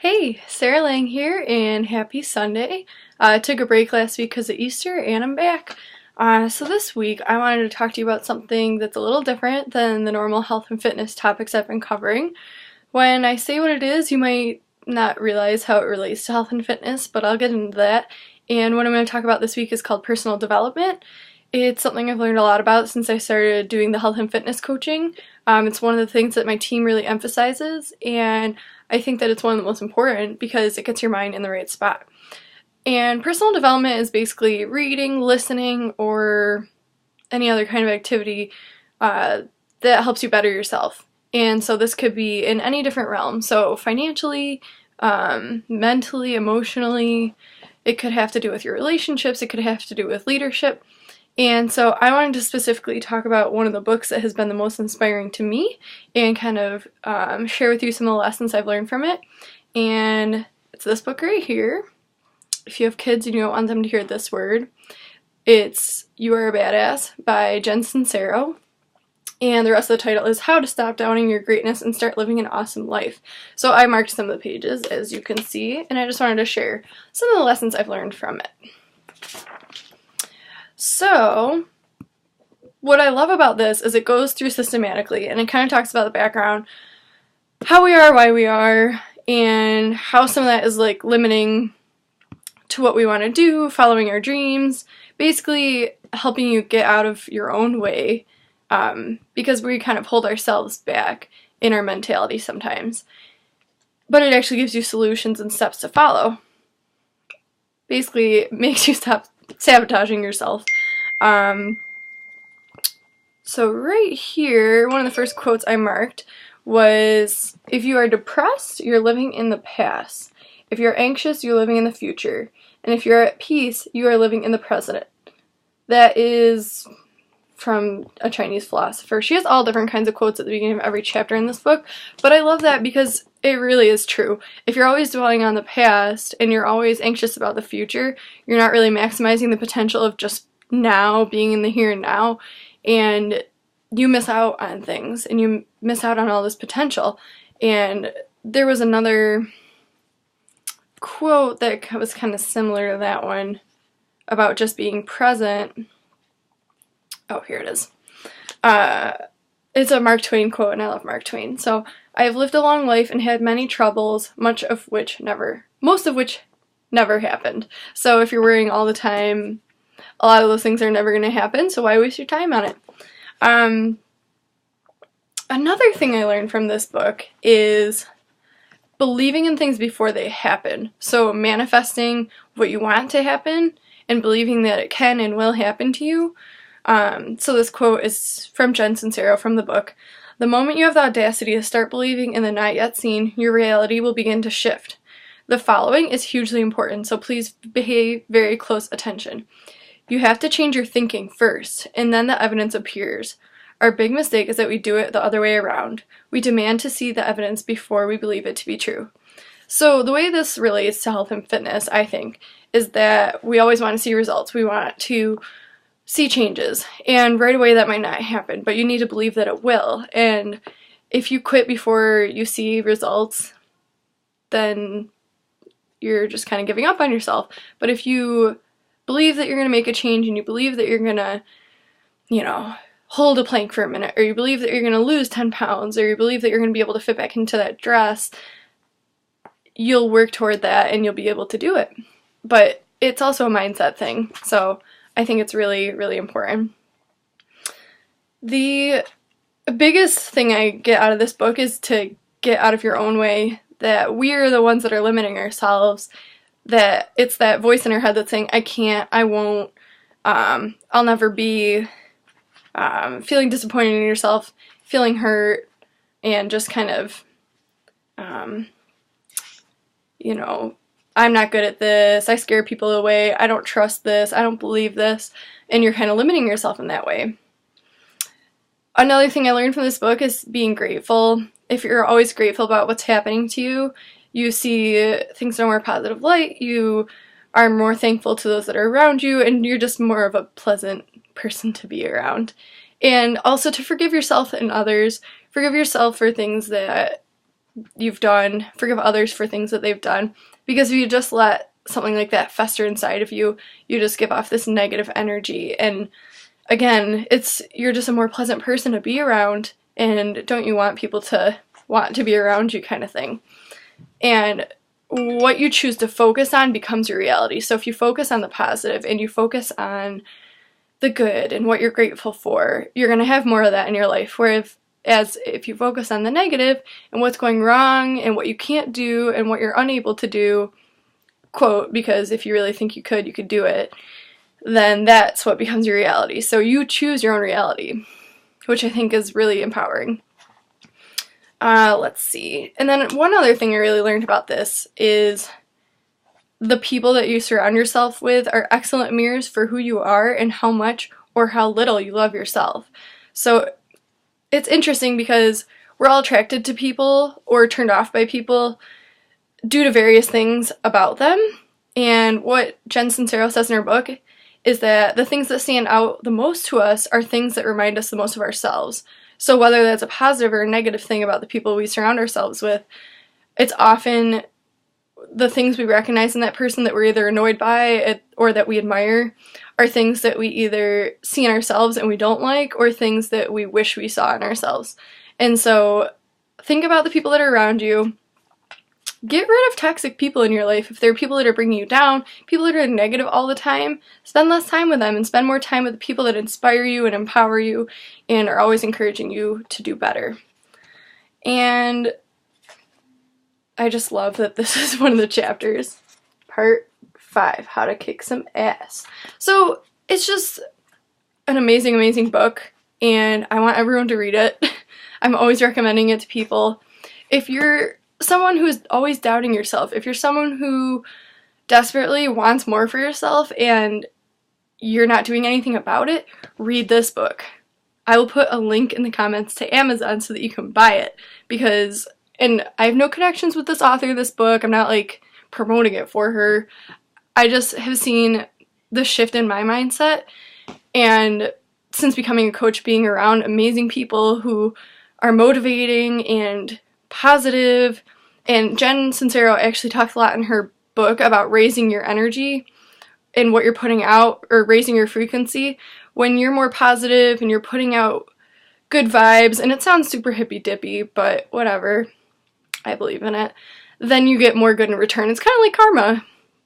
Hey, Sarah Lang here, and happy Sunday. I took a break last week because of Easter, and I'm back. So this week, I wanted to talk to you about something that's a little different than the normal health and fitness topics I've been covering. When I say what it is, you might not realize how it relates to health and fitness, but I'll get into that. And what I'm going to talk about this week is called personal development. It's something I've learned a lot about since I started doing the health and fitness coaching. It's one of the things that my team really emphasizes, and I think that it's one of the most important because it gets your mind in the right spot. And personal development is basically reading, listening, or any other kind of activity that helps you better yourself. And so this could be in any different realm. So financially, mentally, emotionally, it could have to do with your relationships, it could have to do with leadership. And so I wanted to specifically talk about one of the books that has been the most inspiring to me and kind of share with you some of the lessons I've learned from it. And it's this book right here. If you have kids and you don't want them to hear this word, it's You Are a Badass by Jen Sincero. And the rest of the title is How to Stop Doubting Your Greatness and Start Living an Awesome Life. So I marked some of the pages, as you can see, and I just wanted to share some of the lessons I've learned from it. So, what I love about this is it goes through systematically, and it kind of talks about the background, how we are, why we are, and how some of that is like limiting to what we want to do, following our dreams, basically helping you get out of your own way, because we kind of hold ourselves back in our mentality sometimes. But it actually gives you solutions and steps to follow. Basically, it makes you stop sabotaging yourself. So right here, one of the first quotes I marked was, if you are depressed, you're living in the past. If you're anxious, you're living in the future. And if you're at peace, you are living in the present. That is from a Chinese philosopher. She has all different kinds of quotes at the beginning of every chapter in this book, but I love that because it really is true. If you're always dwelling on the past and you're always anxious about the future, you're not really maximizing the potential of just now, being in the here and now, and you miss out on things, and you miss out on all this potential. And there was another quote that was kind of similar to that one about just being present. Oh, here it is. It's a Mark Twain quote, and I love Mark Twain. So, I have lived a long life and had many troubles, most of which never happened. So if you're worrying all the time, a lot of those things are never going to happen, so why waste your time on it? Another thing I learned from this book is believing in things before they happen. So manifesting what you want to happen and believing that it can and will happen to you. So this quote is from Jen Sincero from the book. The moment you have the audacity to start believing in the not yet seen, your reality will begin to shift. The following is hugely important, so please pay very close attention. You have to change your thinking first, and then the evidence appears. Our big mistake is that we do it the other way around. We demand to see the evidence before we believe it to be true. So the way this relates to health and fitness, I think, is that we always want to see results. We want to see changes, and right away that might not happen, but you need to believe that it will. And if you quit before you see results, then you're just kind of giving up on yourself. But if you believe that you're going to make a change, and you believe that you're going to, hold a plank for a minute, or you believe that you're going to lose 10 pounds, or you believe that you're going to be able to fit back into that dress, you'll work toward that and you'll be able to do it. But it's also a mindset thing, so I think it's really, really important. The biggest thing I get out of this book is to get out of your own way, that we are the ones that are limiting ourselves, that it's that voice in our head that's saying, I can't, I won't, I'll never be, feeling disappointed in yourself, feeling hurt, and just kind of, I'm not good at this, I scare people away, I don't trust this, I don't believe this, and you're kind of limiting yourself in that way. Another thing I learned from this book is being grateful. If you're always grateful about what's happening to you, you see things in a more positive light, you are more thankful to those that are around you, and you're just more of a pleasant person to be around. And also to forgive yourself and others, forgive yourself for things that you've done, forgive others for things that they've done, because if you just let something like that fester inside of you, you just give off this negative energy, and again, you're just a more pleasant person to be around, and don't you want people to want to be around you, kind of thing. And what you choose to focus on becomes your reality. So if you focus on the positive and you focus on the good and what you're grateful for, you're going to have more of that in your life. Whereas if you focus on the negative and what's going wrong and what you can't do and what you're unable to do, quote, because if you really think you could do it, then that's what becomes your reality. So you choose your own reality, which I think is really empowering. Let's see. And then one other thing I really learned about this is the people that you surround yourself with are excellent mirrors for who you are and how much or how little you love yourself. So it's interesting because we're all attracted to people or turned off by people due to various things about them. And what Jen Sincero says in her book is that the things that stand out the most to us are things that remind us the most of ourselves. So whether that's a positive or a negative thing about the people we surround ourselves with, it's often the things we recognize in that person that we're either annoyed by or that we admire are things that we either see in ourselves and we don't like, or things that we wish we saw in ourselves. And so think about the people that are around you. Get rid of toxic people in your life. If there are people that are bringing you down, people that are negative all the time, spend less time with them and spend more time with the people that inspire you and empower you and are always encouraging you to do better. And I just love that this is one of the chapters. Part 5, How to Kick Some Ass. So it's just an amazing, amazing book, and I want everyone to read it. I'm always recommending it to people. If you're someone who's always doubting yourself, if you're someone who desperately wants more for yourself and you're not doing anything about it, read this book. I will put a link in the comments to Amazon so that you can buy it, because, and I have no connections with this author, this book, I'm not like promoting it for her. I just have seen the shift in my mindset, and since becoming a coach, being around amazing people who are motivating and positive. And Jen Sincero actually talks a lot in her book about raising your energy and what you're putting out, or raising your frequency. When you're more positive and you're putting out good vibes, and it sounds super hippy-dippy, but whatever, I believe in it, then you get more good in return. It's kind of like karma.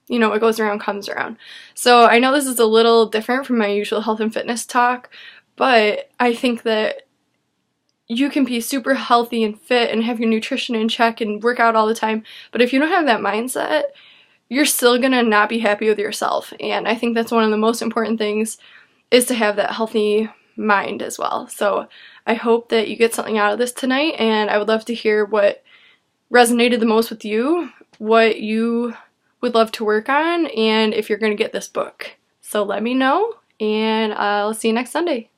You know, what goes around comes around. So I know this is a little different from my usual health and fitness talk, but I think that you can be super healthy and fit and have your nutrition in check and work out all the time, but if you don't have that mindset, you're still gonna not be happy with yourself. And I think that's one of the most important things, is to have that healthy mind as well. So I hope that you get something out of this tonight, and I would love to hear what resonated the most with you, what you would love to work on, and if you're gonna get this book. So let me know, and I'll see you next Sunday.